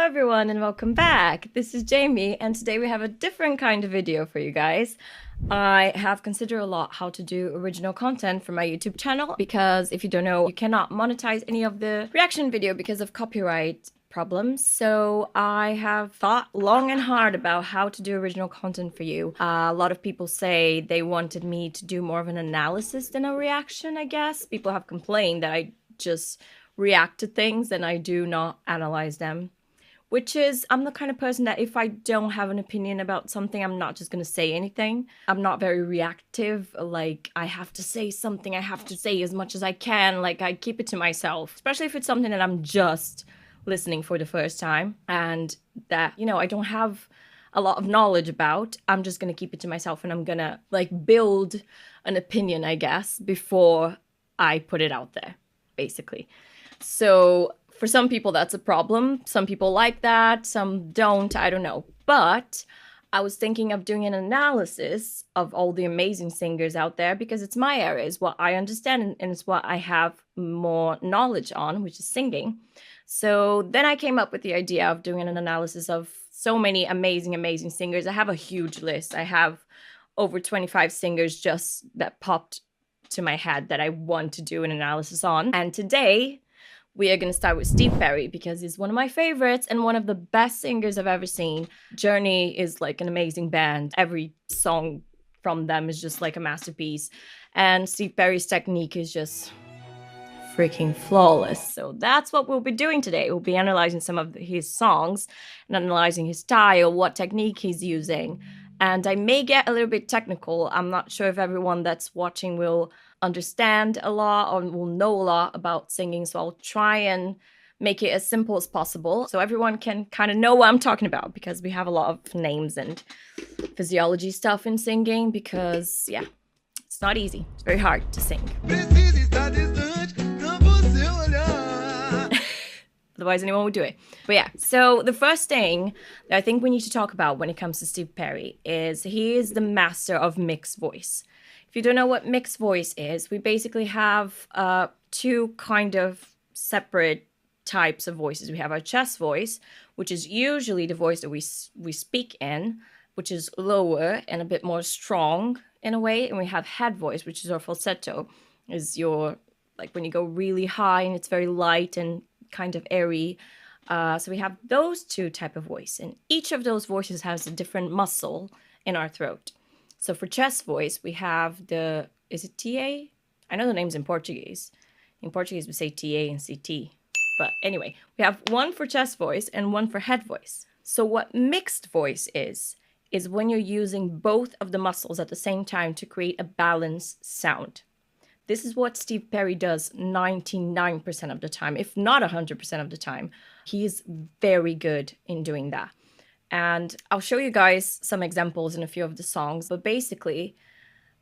everyone and welcome back. This is Jamie and today we have a different kind of video for you guys. I have considered a lot how to do original content for my YouTube channel because if you don't know, you cannot monetize any of the reaction video because of copyright problems. So I have thought long and hard about how to do original content for you. A lot of people say they wanted me to do more of an analysis than a reaction, I guess. People have complained that I just react to things and I do not analyze them. Which is, I'm the kind of person that if I don't have an opinion about something, I'm not just going to say anything. I'm not very reactive. Like, I have to say something. I have to say as much as I can. Like, I keep it to myself. Especially if it's something that I'm just listening for the first time. And that, I don't have a lot of knowledge about. I'm just going to keep it to myself. And I'm going to, build an opinion, I guess, before I put it out there, basically. So for some people, that's a problem. Some people like that, some don't, I don't know. But I was thinking of doing an analysis of all the amazing singers out there because it's my area, it's what I understand, and it's what I have more knowledge on, which is singing. So then I came up with the idea of doing an analysis of so many amazing singers. I have a huge list. I have over 25 singers just that popped to my head that I want to do an analysis on. And today, we are going to start with Steve Perry because he's one of my favorites and one of the best singers I've ever seen. Journey is like an amazing band. Every song from them is just like a masterpiece. And Steve Perry's technique is just freaking flawless. So that's what we'll be doing today. We'll be analyzing some of his songs and analyzing his style, what technique he's using. And I may get a little bit technical. I'm not sure if everyone that's watching will understand a lot or will know a lot about singing. So I'll try and make it as simple as possible so everyone can kind of know what I'm talking about because we have a lot of names and physiology stuff in singing because, yeah, it's not easy. It's very hard to sing. Otherwise, anyone would do it. But yeah, so the first thing that I think we need to talk about when it comes to Steve Perry is he is the master of mixed voice. If you don't know what mixed voice is, we basically have two kind of separate types of voices. We have our chest voice, which is usually the voice that we speak in, which is lower and a bit more strong in a way. And we have head voice, which is our falsetto, is your, like when you go really high and it's very light and kind of airy. So we have those two type of voice, and each of those voices has a different muscle in our throat. So for chest voice, we have is it TA? I know the name's in Portuguese. In Portuguese, we say TA and CT. But anyway, we have one for chest voice and one for head voice. So what mixed voice is when you're using both of the muscles at the same time to create a balanced sound. This is what Steve Perry does 99% of the time, if not 100% of the time. He's very good in doing that. And I'll show you guys some examples in a few of the songs. But basically,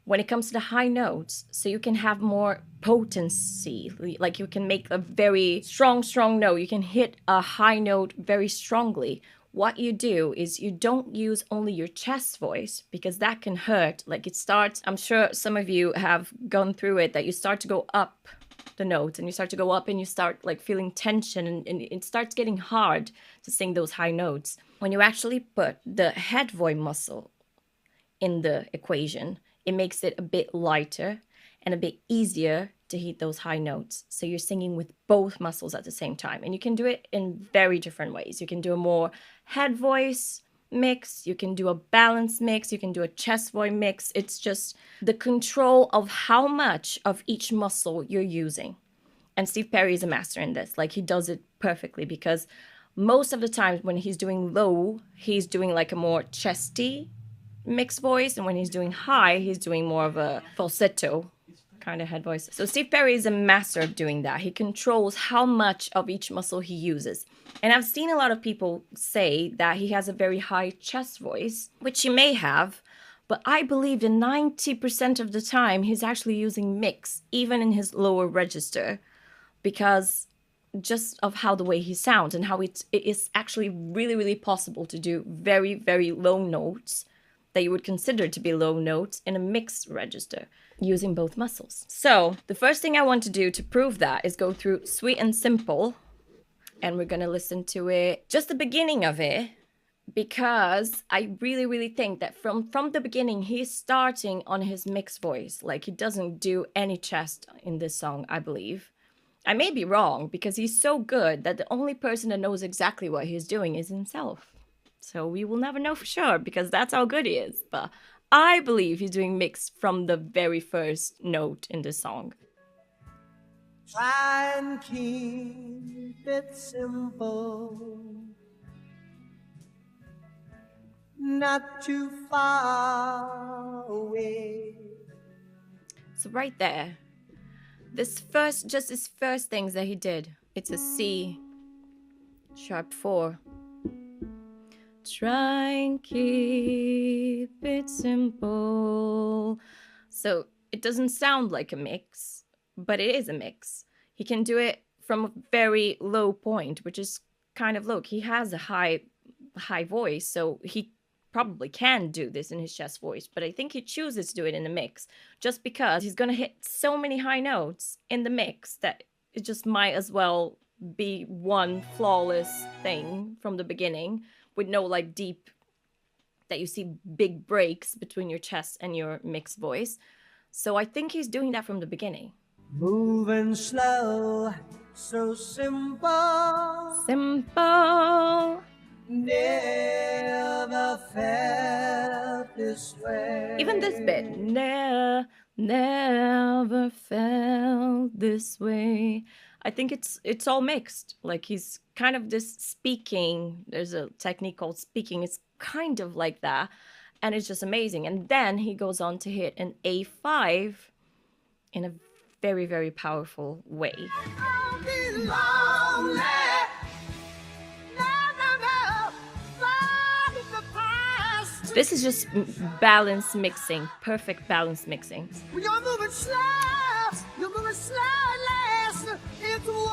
when it comes to the high notes, so you can have more potency, like you can make a very strong note. You can hit a high note very strongly. What you do is you don't use only your chest voice because that can hurt. Like it starts, I'm sure some of you have gone through it, that you start to go up the notes and you start to go up and you start like feeling tension and it starts getting hard to sing those high notes. When you actually put the head voice muscle in the equation, it makes it a bit lighter and a bit easier to hit those high notes. So you're singing with both muscles at the same time. And you can do it in very different ways. You can do a more head voice mix. You can do a balance mix. You can do a chest voice mix. It's just the control of how much of each muscle you're using. And Steve Perry is a master in this. Like he does it perfectly because most of the times when he's doing low, he's doing like a more chesty mixed voice. And when he's doing high, he's doing more of a falsetto kind of head voice. So Steve Perry is a master of doing that. He controls how much of each muscle he uses. And I've seen a lot of people say that he has a very high chest voice, which he may have, but I believe that 90% of the time he's actually using mix, even in his lower register, because just of how the way he sounds and how it is actually really possible to do very low notes that you would consider to be low notes in a mixed register using both muscles. So the first thing I want to do to prove that is go through Sweet and Simple And we're gonna listen to it, just the beginning of it, because I really, really think that from the beginning, he's starting on his mixed voice. Like, he doesn't do any chest in this song, I believe. I may be wrong, because he's so good that the only person that knows exactly what he's doing is himself. So we will never know for sure, because that's how good he is. But I believe he's doing mixed from the very first note in this song. Try and keep it simple, not too far away. So right there, this first things that he did, it's a C sharp 4. Try and keep it simple. So it doesn't sound like a mix, but it is a mix. He can do it from a very low point, which is kind of low. He has a high voice, so he probably can do this in his chest voice, but I think he chooses to do it in the mix just because he's gonna hit so many high notes in the mix that it just might as well be one flawless thing from the beginning, with no like deep, that you see big breaks between your chest and your mixed voice. So I think he's doing that from the beginning. Moving slow, so simple. Simple. Never felt this way. Even this bit, never felt this way. I think it's all mixed. Like, he's kind of this speaking. There's a technique called speaking. It's kind of like that, and it's just amazing. And then he goes on to hit an A5 in a very, very powerful way. This is just balance mixing, perfect balance mixing. You're moving slow, less. It's what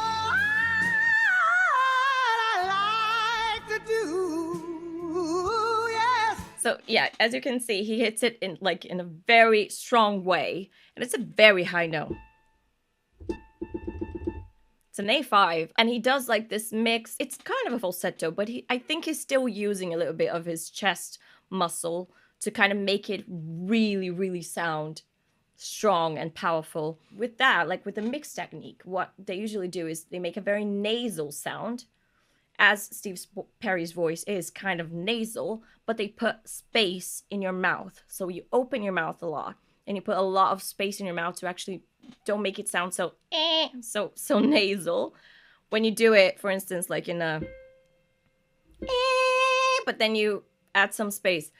I like to do, yes. So yeah, as you can see, he hits it in a very strong way, and it's a very high note. It's an A5, and he does like this mix. It's kind of a falsetto, but I think he's still using a little bit of his chest muscle to kind of make it really, really sound strong and powerful. With that, like with the mix technique, what they usually do is they make a very nasal sound, as Steve Perry's voice is kind of nasal, but they put space in your mouth. So you open your mouth a lot, and you put a lot of space in your mouth to actually don't make it sound so so nasal. When you do it, for instance, like in a but then you add some space,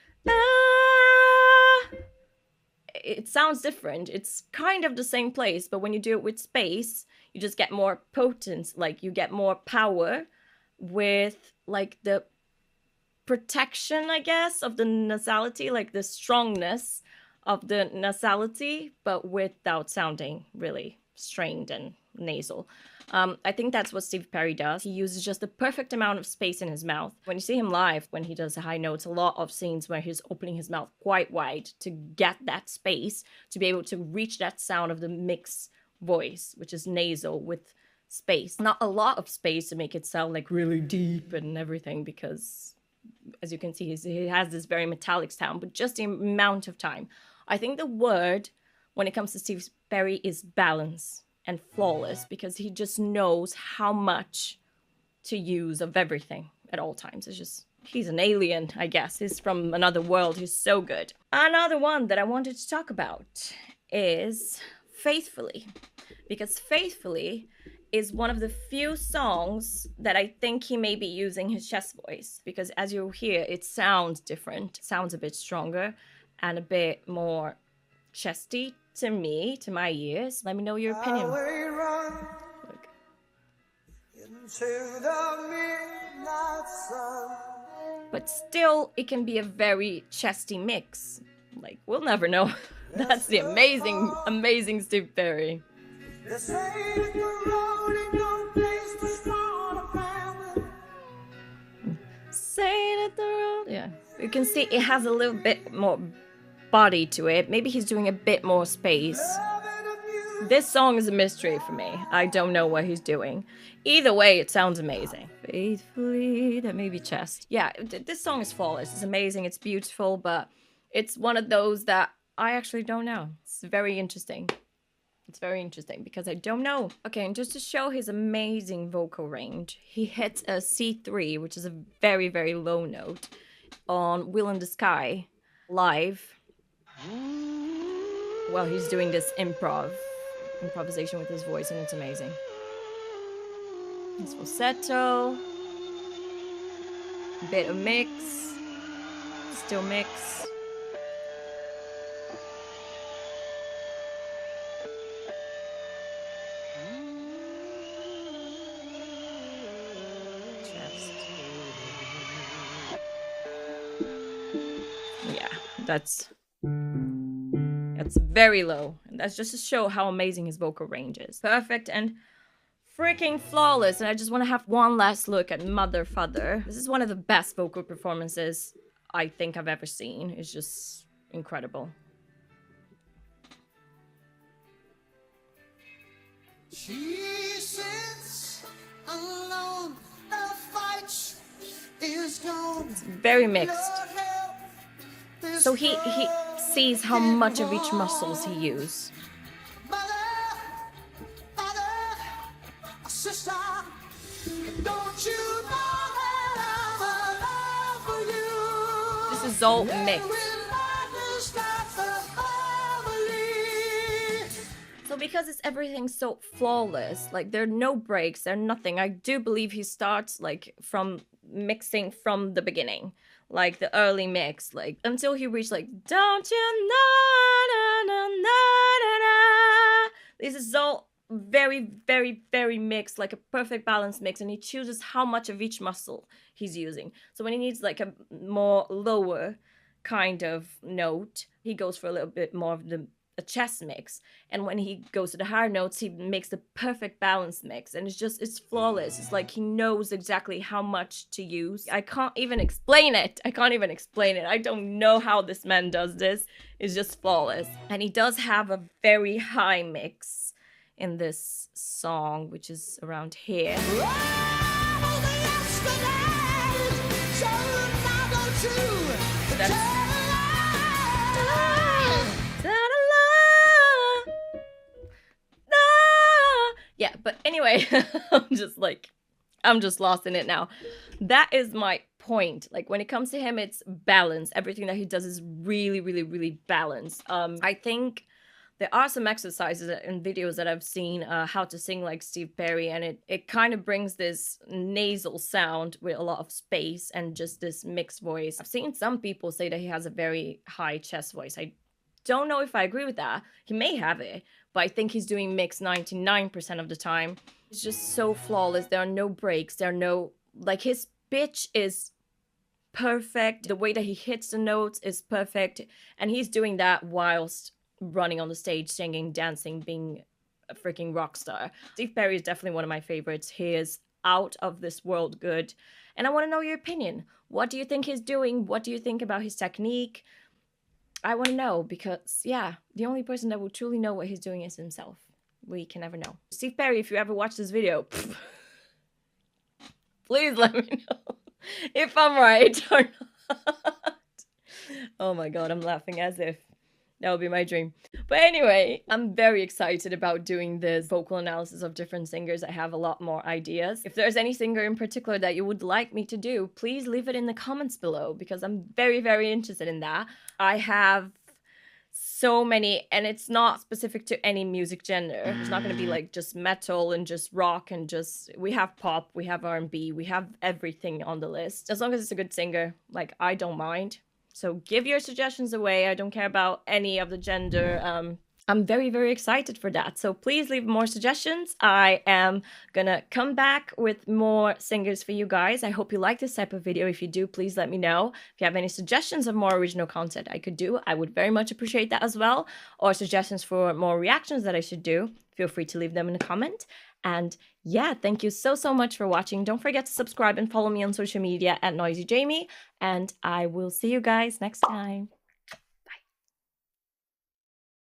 it sounds different. It's kind of the same place, but when you do it with space, you just get more potent, like you get more power with like the protection, I guess, of the nasality, like the strongness of the nasality, but without sounding really strained and nasal. I think that's what Steve Perry does. He uses just the perfect amount of space in his mouth. When you see him live, when he does the high notes, a lot of scenes where he's opening his mouth quite wide to get that space, to be able to reach that sound of the mixed voice, which is nasal with space. Not a lot of space to make it sound like really deep and everything, because as you can see, he has this very metallic sound, but just the amount of time. I think the word when it comes to Steve Perry is balance and flawless, because he just knows how much to use of everything at all times. It's just, he's an alien, I guess. He's from another world. He's so good. Another one that I wanted to talk about is Faithfully, because Faithfully is one of the few songs that I think he may be using his chest voice, because as you hear, it sounds different. It sounds a bit stronger and a bit more chesty to me, to my ears. Let me know your opinion. Look. Into the midnight sun. But still, it can be a very chesty mix. Like, we'll never know. That's the amazing, amazing Steve Perry. Say that the road. Yeah. You can see it has a little bit more body to it. Maybe he's doing a bit more space. This song is a mystery for me. I don't know what he's doing. Either way, it sounds amazing. Faithfully, that may be chest. Yeah, this song is flawless. It's amazing, it's beautiful, but it's one of those that I actually don't know. It's very interesting. It's very interesting because I don't know. Okay, and just to show his amazing vocal range, he hits a C3, which is a very, very low note, on Wheel in the Sky live. Well, he's doing this improvisation with his voice, and it's amazing. His falsetto, bit of mix, still mix. Yeah, that's very low. And that's just to show how amazing his vocal range is. Perfect and freaking flawless. And I just want to have one last look at Mother Father. This is one of the best vocal performances I think I've ever seen. It's just incredible. She sits alone, the fight is gone. It's very mixed. So he sees how much of each muscles he uses. Sister, don't you know that I'm in love with you? This is all mixed. So because it's everything so flawless, like there are no breaks, there are nothing. I do believe he starts like from mixing from the beginning, like the early mix, like until he reached like don't you know, na, na, na, na, na. This is all very, very, very mixed, like a perfect balance mix, and he chooses how much of each muscle he's using. So when he needs like a more lower kind of note, he goes for a little bit more of a chest mix, and when he goes to the higher notes, he makes the perfect balance mix, and it's flawless. It's like he knows exactly how much to use. I can't even explain it. I don't know how this man does this. It's just flawless. And he does have a very high mix in this song, which is around here. Yeah, but anyway, I'm just lost in it now. That is my point. Like when it comes to him, it's balance. Everything that he does is really, really, really balanced. I think there are some exercises and videos that I've seen how to sing like Steve Perry, and it kind of brings this nasal sound with a lot of space and just this mixed voice. I've seen some people say that he has a very high chest voice. I don't know if I agree with that. He may have it, but I think he's doing mix 99% of the time. It's just so flawless. There are no breaks. There are no, like his pitch is perfect. The way that he hits the notes is perfect. And he's doing that whilst running on the stage, singing, dancing, being a freaking rock star. Steve Perry is definitely one of my favorites. He is out of this world good. And I want to know your opinion. What do you think he's doing? What do you think about his technique? I want to know because, yeah, the only person that will truly know what he's doing is himself. We can never know. Steve Perry, if you ever watch this video, please let me know if I'm right or not. Oh my god, I'm laughing as if that would be my dream. But anyway, I'm very excited about doing this vocal analysis of different singers. I have a lot more ideas. If there's any singer in particular that you would like me to do, please leave it in the comments below because I'm very, very interested in that. I have so many, and it's not specific to any music genre. It's not going to be like just metal and just rock and just, we have pop, we have R&B, we have everything on the list. As long as it's a good singer, like I don't mind. So give your suggestions away. I don't care about any of the gender. I'm very, very excited for that. So please leave more suggestions. I am gonna come back with more singers for you guys. I hope you like this type of video. If you do, please let me know. If you have any suggestions of more original content I could do, I would very much appreciate that as well. Or suggestions for more reactions that I should do, feel free to leave them in a comment. And yeah, thank you so, so much for watching. Don't forget to subscribe and follow me on social media at NoisyJami. And I will see you guys next time.